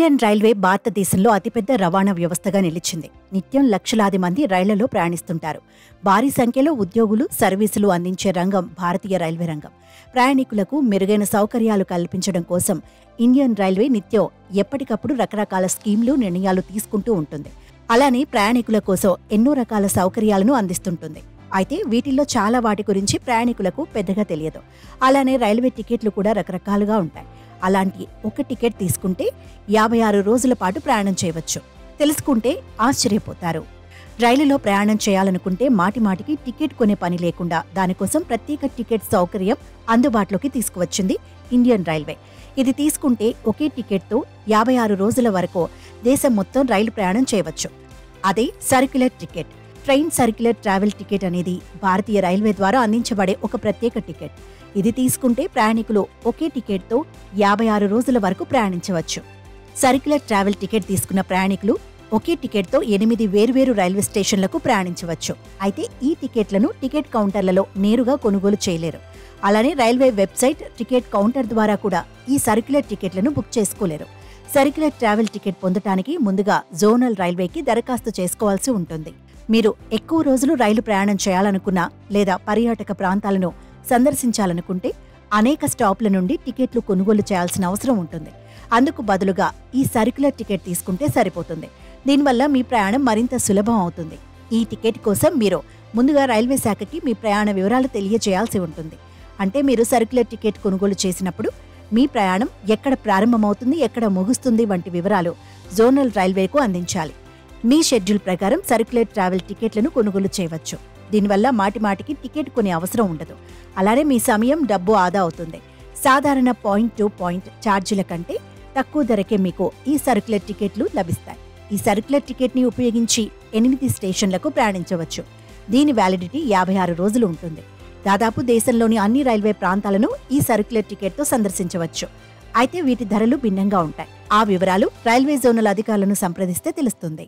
Indian railway భారతదేశంలో అతిపెద్ద రవాణా వ్యవస్థగా నిలిచింది. నిత్యం లక్షలాది మంది రైళ్లలో ప్రయాణిస్తుంటారు. భారీ సంఖ్యలో ఉద్యోగులు, సర్వీసులు అందించే రంగం భారతీయ రైల్వే రంగం. ప్రయాణికులకు మెరుగైన సౌకర్యాలు కల్పించడం కోసం ఇండియన్ రైల్వే నిత్యం ఎప్పటికప్పుడు రకరకాల స్కీమ్లు, నిర్ణయాలు తీసుకుంటూ ఉంటుంది. అలానే ప్రయాణికుల కోసం ఎన్నో రకాల సౌకర్యాలను అందిస్తుంటుంది. అయితే వీటిల్లో చాలా వాటి గురించి ప్రయాణికులకు పెద్దగా తెలియదు. అలానే రైల్వే టికెట్లు కూడా రకరకాలుగా ఉంటాయి. అలాంటి ఒక టికెట్ తీసుకుంటే 56 రోజుల పాటు ప్రయాణం చేయవచ్చు. తెలుసుకుంటే ఆశ్చర్యపోతారు. రైలులో ప్రయాణం చేయాలనుకుంటే మాటిమాటికి టికెట్ కొనే పని లేకుండా దానికోసం ప్రత్యేక టికెట్ సౌకర్యం అందుబాటులోకి తీసుకువచ్చింది ఇండియన్ రైల్వే. ఇది తీసుకుంటే ఒకే టికెట్తో 56 రోజుల వరకు దేశం మొత్తం రైలు ప్రయాణం చేయవచ్చు. అదే circular ticket. Train circular travel ticket అనేది భారతీయ రైల్వే ద్వారా అందించబడే ఒక ప్రత్యేక టికెట్. ఇది తీసుకుంటే ప్రయాణికులు ఒకే టికెట్తో 56 రోజుల వరకు ప్రయాణించవచ్చు. సర్క్యులర్ ట్రావెల్ టికెట్ తీసుకున్న ప్రయాణికులు ఒకే టికెట్తో 8 వేర్వేరు రైల్వే స్టేషన్లకు ప్రయాణించవచ్చు. అయితే ఈ టికెట్లను టికెట్ కౌంటర్లలో నేరుగా కొనుగోలు చేయలేరు. అలానే రైల్వే వెబ్సైట్, టికెట్ కౌంటర్ ద్వారా కూడా ఈ సర్క్యులర్ టికెట్లను బుక్ చేసుకోలేరు. సర్క్యులర్ ట్రావెల్ టికెట్ పొందటానికి ముందుగా జోనల్ రైల్వేకి దరఖాస్తు చేసుకోవాల్సి ఉంటుంది. మీరు ఎక్కువ రోజులు రైలు ప్రయాణం చేయాలనుకున్నా లేదా పర్యాటక ప్రాంతాలను సందర్శించాలనుకుంటే అనేక స్టాప్ల నుండి టికెట్లు కొనుగోలు చేయాల్సిన అవసరం ఉంటుంది. అందుకు బదులుగా ఈ సర్క్యులర్ టికెట్ తీసుకుంటే సరిపోతుంది. దీనివల్ల మీ ప్రయాణం మరింత సులభం అవుతుంది. ఈ టికెట్ కోసం మీరు ముందుగా రైల్వే శాఖకి మీ ప్రయాణ వివరాలు తెలియజేయాల్సి ఉంటుంది. అంటే మీరు సర్క్యులర్ టికెట్ కొనుగోలు చేసినప్పుడు మీ ప్రయాణం ఎక్కడ ప్రారంభమవుతుంది, ఎక్కడ ముగుస్తుంది వంటి వివరాలు జోనల్ రైల్వేకు అందించాలి. మీ షెడ్యూల్ ప్రకారం సర్క్యులర్ ట్రావెల్ టికెట్లను కొనుగోలు చేయవచ్చు. దీనివల్ల మాటిమాటికి టికెట్ కొనే అవసరం ఉండదు. అలానే మీ సమయం, డబ్బు ఆదా అవుతుంది. సాధారణ పాయింట్ టు పాయింట్ ఛార్జీల కంటే తక్కువ ధరకే మీకు ఈ సర్క్యులర్ టికెట్లు లభిస్తాయి. ఈ సర్క్యులర్ టికెట్ని ఉపయోగించి 8 స్టేషన్లకు ప్రయాణించవచ్చు. దీని వ్యాలిడిటీ 56 రోజులు ఉంటుంది. దాదాపు దేశంలోని అన్ని రైల్వే ప్రాంతాలను ఈ సర్క్యులర్ టికెట్తో సందర్శించవచ్చు. అయితే వీటి ధరలు భిన్నంగా ఉంటాయి. ఆ వివరాలు రైల్వే జోనల్ అధికారులను సంప్రదిస్తే తెలుస్తుంది.